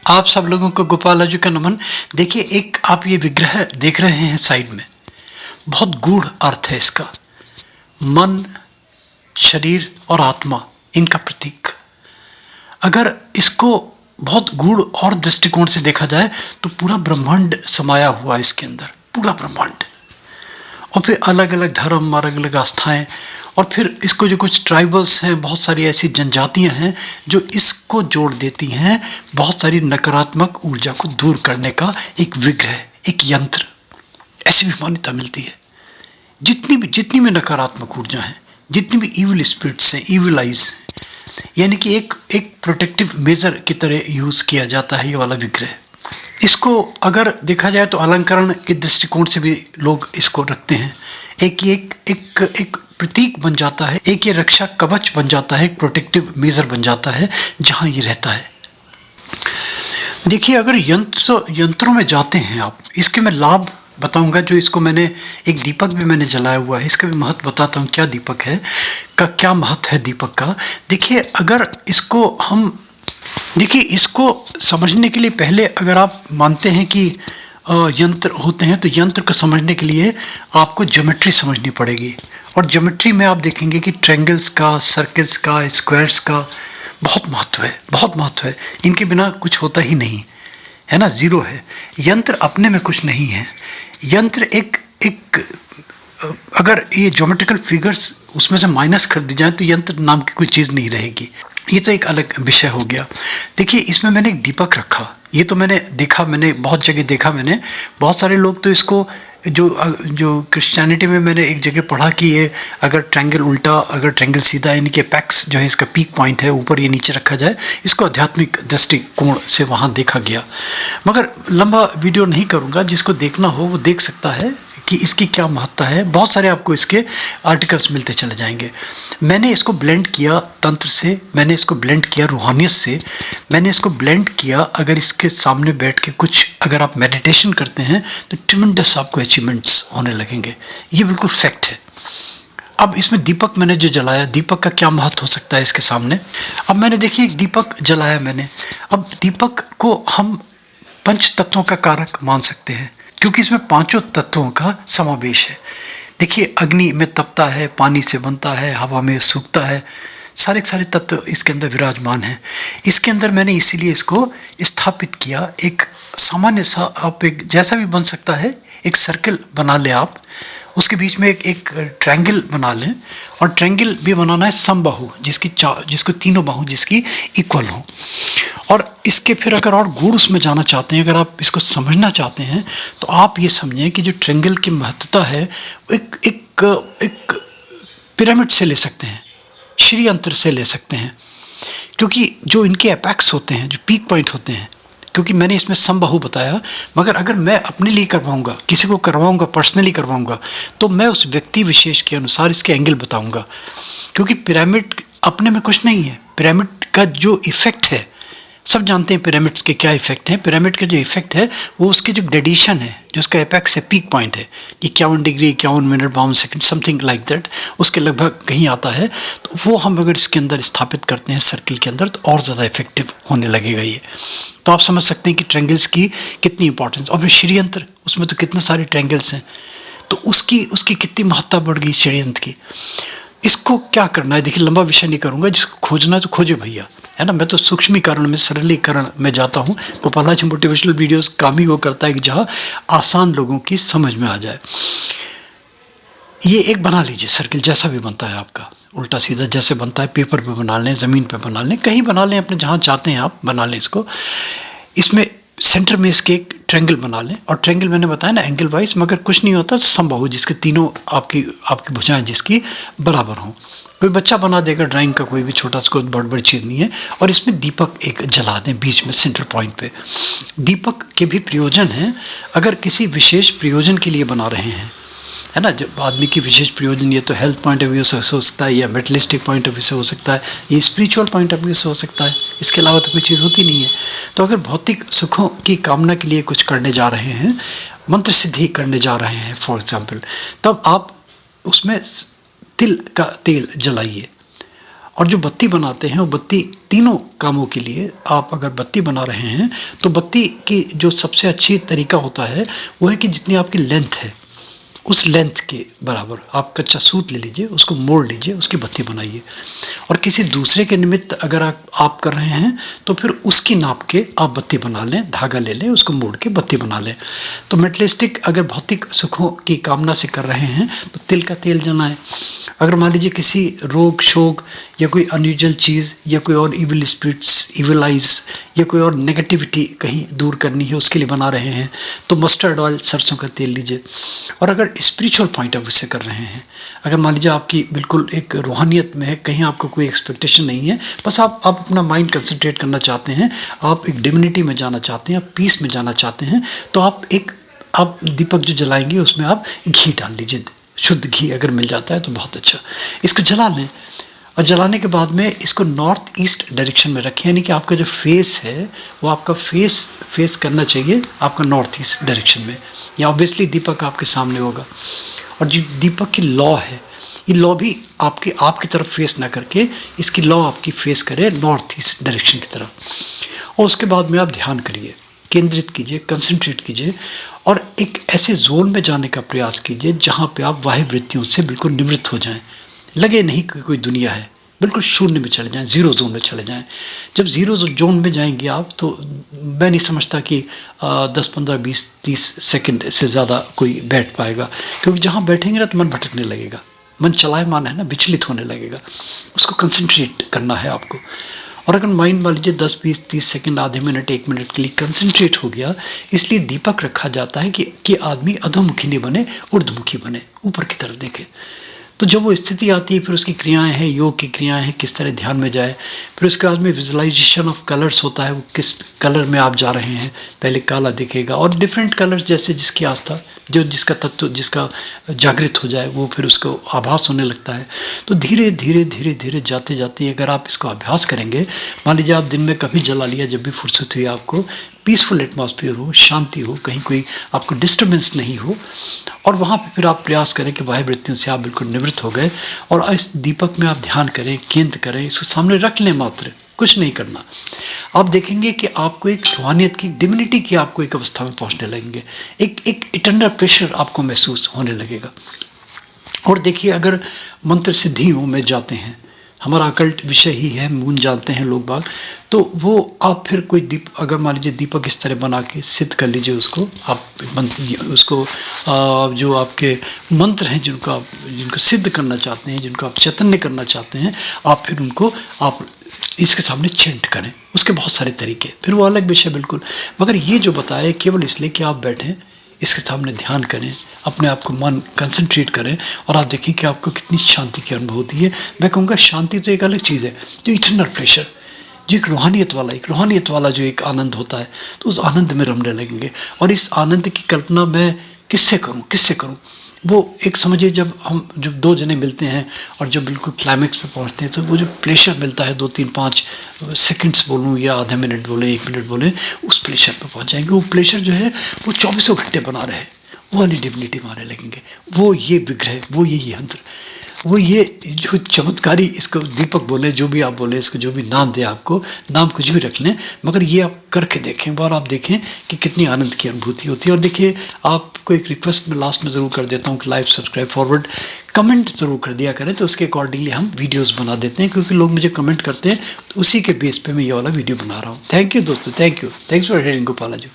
आप सब लोगों को गोपाला जी का नमन। देखिए, एक आप ये विग्रह देख रहे हैं साइड में, बहुत गूढ़ अर्थ है इसका। मन, शरीर और आत्मा, इनका प्रतीक। अगर इसको बहुत गूढ़ और दृष्टिकोण से देखा जाए तो पूरा ब्रह्मांड समाया हुआ है इसके अंदर, पूरा ब्रह्मांड। और फिर अलग अलग धर्म, अलग अलग आस्थाएं, और फिर इसको जो कुछ ट्राइबल्स हैं, बहुत सारी ऐसी जनजातियां हैं जो इसको जोड़ देती हैं बहुत सारी नकारात्मक ऊर्जा को दूर करने का एक विग्रह, एक यंत्र। ऐसी भी मान्यता मिलती है। जितनी भी नकारात्मक ऊर्जा है, जितनी भी इविल स्पिरिट्स हैं, इविल आइज हैं, यानी कि एक प्रोटेक्टिव मेजर की तरह यूज़ किया जाता है ये वाला विग्रह। इसको अगर देखा जाए तो अलंकरण के दृष्टिकोण से भी लोग इसको रखते हैं। एक प्रतीक बन जाता है, एक ये रक्षा कवच बन जाता है, एक प्रोटेक्टिव मेजर बन जाता है जहाँ ये रहता है। देखिए, अगर यंत्रों में जाते हैं आप, इसके मैं लाभ बताऊंगा। जो इसको मैंने एक दीपक भी मैंने जलाया हुआ है, इसका भी महत्व बताता हूँ। क्या दीपक है का क्या महत्व है दीपक का। देखिए, अगर इसको समझने के लिए पहले अगर आप मानते हैं कि यंत्र होते हैं, तो यंत्र को समझने के लिए आपको ज्योमेट्री समझनी पड़ेगी। और ज्योमेट्री में आप देखेंगे कि ट्रायंगल्स का, सर्कल्स का, स्क्वायर्स का बहुत महत्व है। इनके बिना कुछ होता ही नहीं है ना, ज़ीरो है। यंत्र अपने में कुछ नहीं है। यंत्र एक अगर ये ज्योमेट्रिकल फिगर्स उसमें से माइनस कर दी जाए तो यंत्र नाम की कोई चीज़ नहीं रहेगी। ये तो एक अलग विषय हो गया। देखिए, इसमें मैंने एक दीपक रखा। ये तो मैंने बहुत जगह देखा। मैंने बहुत सारे लोग तो इसको जो क्रिश्चियनिटी में मैंने एक जगह पढ़ा कि ये अगर ट्रायंगल उल्टा, अगर ट्रायंगल सीधा, यानी कि एपेक्स जो है इसका पीक पॉइंट है, ऊपर ये नीचे रखा जाए, इसको आध्यात्मिक दृष्टिकोण से वहाँ देखा गया। मगर लंबा वीडियो नहीं करूँगा, जिसको देखना हो वो देख सकता है कि इसकी क्या महत्ता है। बहुत सारे आपको इसके आर्टिकल्स मिलते चले जाएंगे। मैंने इसको ब्लेंड किया तंत्र से, मैंने इसको ब्लेंड किया रूहानियत से, मैंने इसको ब्लेंड किया। अगर इसके सामने बैठ के अगर आप मेडिटेशन करते हैं तो ट्रिमेंडस आपको अचीवमेंट्स होने लगेंगे। ये बिल्कुल फैक्ट है। अब इसमें दीपक मैंने जो जलाया, दीपक का क्या महत्व हो सकता है इसके सामने। अब मैंने देखिए एक दीपक जलाया मैंने। अब दीपक को हम पंच तत्वों का कारक मान सकते हैं, क्योंकि इसमें पांचों तत्वों का समावेश है। देखिए, अग्नि में तपता है, पानी से बनता है, हवा में सूखता है, सारे तत्व इसके अंदर विराजमान हैं। इसके अंदर मैंने इसीलिए इसको स्थापित किया। एक सामान्य सा, आप एक जैसा भी बन सकता है, एक सर्कल बना लें आप, उसके बीच में एक ट्रायंगल बना लें। और ट्रायंगल भी बनाना है समबाहु, जिसको तीनों बाहु जिसकी इक्वल हो। और इसके फिर अगर और गूढ़ उसमें जाना चाहते हैं, अगर आप इसको समझना चाहते हैं, तो आप ये समझें कि जो ट्रायंगल की महत्ता है एक पिरामिड से ले सकते हैं, श्री यंत्र से ले सकते हैं। क्योंकि जो इनके एपेक्स होते हैं, जो पीक पॉइंट होते हैं, क्योंकि मैंने इसमें समबाहु बताया, मगर अगर मैं अपने लिए करवाऊंगा, किसी को करवाऊंगा, पर्सनली करवाऊंगा, तो मैं उस व्यक्ति विशेष के अनुसार इसके एंगल बताऊंगा। क्योंकि पिरामिड अपने में कुछ नहीं है। पिरामिड का जो इफेक्ट है, सब जानते हैं पिरामिड्स के क्या इफेक्ट हैं। पिरामिड का जो इफेक्ट है वो उसके जो ग्रेडेशन है, जो उसका एपेक्स है, पीक पॉइंट है, 51 degree 51 minute 52 second, something like that, उसके लगभग कहीं आता है। तो वो हम अगर इसके अंदर स्थापित करते हैं सर्कल के अंदर, तो और ज़्यादा इफेक्टिव होने लगेगा ये। तो आप समझ सकते हैं कि ट्रायंगल्स की कितनी इंपॉर्टेंस। और फिर श्रीयंत्र, उसमें तो कितने सारे ट्रायंगल्स हैं, तो उसकी कितनी महत्ता बढ़ गई श्रीयंत्र की। इसको क्या करना है, देखिए लंबा विषय नहीं करूँगा। जिसको खोजना है तो खोजे भैया, है ना। मैं तो सूक्ष्मीकरण में, सरलीकरण में जाता हूँ। गोपाला जी मोटिवेशनल वीडियोस काम ही वो करता है कि जहाँ आसान लोगों की समझ में आ जाए। ये एक बना लीजिए सर्कल, जैसा भी बनता है आपका, उल्टा सीधा जैसे बनता है, पेपर पे बना लें, ज़मीन पे बना लें, कहीं बना लें, अपने जहाँ चाहते हैं आप बना लें इसको। इसमें सेंटर में इसके एक ट्रायंगल बना लें। और ट्रायंगल मैंने बताया ना एंगल वाइज, मगर कुछ नहीं होता तो समबाहु, जिसके तीनों आपकी भुजाएं जिसकी बराबर हों। कोई बच्चा बना देगा ड्राइंग का, कोई भी छोटा सा, कोई बड़ी चीज़ नहीं है। और इसमें दीपक एक जला दें बीच में, सेंटर पॉइंट पे। दीपक के भी प्रयोजन हैं। अगर किसी विशेष प्रयोजन के लिए बना रहे हैं, है ना, जब आदमी की विशेष प्रयोजन, ये तो हेल्थ पॉइंट ऑफ व्यू से हो सकता है, या मेटलिस्टिक पॉइंट ऑफ व्यू से हो सकता है, ये स्पिरिचुअल पॉइंट ऑफ व्यू से हो सकता है। इसके अलावा तो कोई चीज़ होती नहीं है। तो अगर भौतिक सुखों की कामना के लिए कुछ करने जा रहे हैं, मंत्र सिद्धि करने जा रहे हैं फॉर एग्जाम्पल, तब आप उसमें तिल का तेल जलाइए। और जो बत्ती बनाते हैं वो बत्ती तीनों कामों के लिए आप अगर बत्ती बना रहे हैं तो बत्ती की जो सबसे अच्छी तरीका होता है वो है कि जितनी आपकी लेंथ है उस लेंथ के बराबर आप कच्चा सूत ले लीजिए, उसको मोड़ लीजिए, उसकी बत्ती बनाइए। और किसी दूसरे के निमित्त अगर आप कर रहे हैं तो फिर उसकी नाप के आप बत्ती बना लें, धागा ले लें, उसको मोड़ के बत्ती बना लें। तो मेटलिस्टिक अगर भौतिक सुखों की कामना से कर रहे हैं तो तिल का तेल जलाएं। अगर मान लीजिए किसी रोग शोक या कोई अनयूजुअल चीज़ या कोई और इविल स्पिरिट्स, इविल आइज या कोई और नेगेटिविटी कहीं दूर करनी है उसके लिए बना रहे हैं तो मस्टर्ड ऑयल, सरसों का तेल लीजिए। और अगर स्पिरिचुअल पॉइंट ऑफ व्यू से कर रहे हैं, अगर मान लीजिए आपकी बिल्कुल एक रूहानियत में है, कहीं आपको कोई एक्सपेक्टेशन नहीं है, बस आप अपना माइंड कंसंट्रेट करना चाहते हैं, आप एक डिविनिटी में जाना चाहते हैं, आप पीस में जाना चाहते हैं, तो आप दीपक जो जलाएंगे उसमें आप घी डाल लीजिए, शुद्ध घी अगर मिल जाता है तो बहुत अच्छा। इसको जला लें और जलाने के बाद में इसको नॉर्थ ईस्ट डायरेक्शन में रखें, यानी कि आपका जो फेस है वो आपका फेस करना चाहिए आपका नॉर्थ ईस्ट डायरेक्शन में, या ऑब्वियसली दीपक आपके सामने होगा। और जो दीपक की लौ है, ये लौ भी आपकी तरफ फेस ना करके इसकी लौ आपकी फेस करे नॉर्थ ईस्ट डायरेक्शन की तरफ। और उसके बाद में आप ध्यान करिए, केंद्रित कीजिए, कंसंट्रेट कीजिए और एक ऐसे जोन में जाने का प्रयास कीजिए जहाँ पे आप वाह्य वृत्तियों से बिल्कुल निवृत्त हो जाएं। लगे नहीं कि कोई दुनिया है, बिल्कुल शून्य में चले जाएं, ज़ीरो जोन में चले जाएं। जब ज़ीरो जोन में जाएंगे आप तो मैं नहीं समझता कि 10, 15, 20, 30 सेकंड से ज़्यादा कोई बैठ पाएगा, क्योंकि जहाँ बैठेंगे ना तो मन भटकने लगेगा, मन चलायमान है ना, विचलित होने लगेगा। उसको कंसंट्रेट करना है आपको। और अगर माइंड मान लीजिए 10, 20, 30 सेकंड, आधे मिनट, 1 मिनट के लिए कंसंट्रेट हो गया, इसलिए दीपक रखा जाता है कि आदमी अधोमुखी नहीं बने, ऊर्ध्वमुखी बने, ऊपर की तरफ देखे। तो जब वो स्थिति आती है फिर उसकी क्रियाएं हैं, योग की क्रियाएं हैं, किस तरह ध्यान में जाए। फिर उसके बाद में विजुअलाइजेशन ऑफ कलर्स होता है, वो किस कलर में आप जा रहे हैं, पहले काला दिखेगा और डिफरेंट कलर्स जैसे जिसकी आस्था, जिसका तत्व जिसका जागृत हो जाए वो फिर उसको आभास होने लगता है। तो धीरे धीरे धीरे धीरे जाते जाते अगर आप इसको अभ्यास करेंगे, मान लीजिए आप दिन में कभी जला लिया, जब भी फुर्सत हुई आपको, पीसफुल एटमॉस्फेयर हो, शांति हो, कहीं कोई आपको डिस्टर्बेंस नहीं हो, और वहाँ पे फिर आप प्रयास करें कि वाह्य वृत्तियों से आप बिल्कुल निवृत्त हो गए और इस दीपक में आप ध्यान करें, केंद्र करें, इसको सामने रख लें, मात्र कुछ नहीं करना। आप देखेंगे कि आपको एक रूहानियत की, डिविनिटी की आपको एक अवस्था में पहुंचने लगेंगे, एक इटर्नल प्रेशर आपको महसूस होने लगेगा। और देखिए, अगर मंत्र सिद्धियों में जाते हैं, हमारा अकल्ट विषय ही है, मून जानते हैं लोग बाग, तो वो आप फिर कोई अगर मान लीजिए दीपक इस तरह बना के सिद्ध कर लीजिए उसको, आप उसको जो आपके मंत्र हैं जिनको सिद्ध करना चाहते हैं, जिनको आप चैतन्य करना चाहते हैं, आप फिर उनको आप इसके सामने चेंट करें। उसके बहुत सारे तरीके, फिर वो अलग विषय बिल्कुल, मगर ये जो बताया केवल इसलिए कि आप बैठें, इसके सामने ध्यान करें, अपने आप को मन कंसंट्रेट करें और आप देखिए कि आपको कितनी शांति की अनुभूति है। मैं कहूँगा शांति तो एक अलग चीज़ है, जो इटर्नल प्रेशर, जो एक रूहानियत वाला जो एक आनंद होता है, तो उस आनंद में रमने लगेंगे। और इस आनंद की कल्पना मैं किससे करूँ? वो एक समझिए, जब 2 जने मिलते हैं और जब बिल्कुल क्लाइमेक्स पे पहुंचते हैं तो वो जो प्लेशर मिलता है, 2, 3, 5 सेकंड्स बोलूँ या आधे मिनट बोले, 1 मिनट बोले, उस प्लेशर पे पहुंच जाएंगे। वो प्लेशर जो है वो 24 घंटे बना रहे, वो वाली डिविनिटी मारने लगेंगे। वो ये विग्रह, वो ये यंत्र, वो ये जो चमत्कारी, इसको दीपक बोले, जो भी आप बोले, इसको जो भी नाम दे, आपको नाम कुछ भी रख लें, मगर ये आप करके देखें और आप देखें कि कितनी आनंद की अनुभूति होती है। और देखिए, आपको एक रिक्वेस्ट मैं लास्ट में ज़रूर कर देता हूँ कि लाइक, सब्सक्राइब, फॉरवर्ड, कमेंट ज़रूर कर दिया करें, तो उसके अकॉर्डिंगली हम वीडियोज़ बना देते हैं, क्योंकि लोग मुझे कमेंट करते हैं, तो उसी के बेस पर मैं ये वाला वीडियो बना रहा हूँ। थैंक यू दोस्तों, thanks for hearing Gopala ji.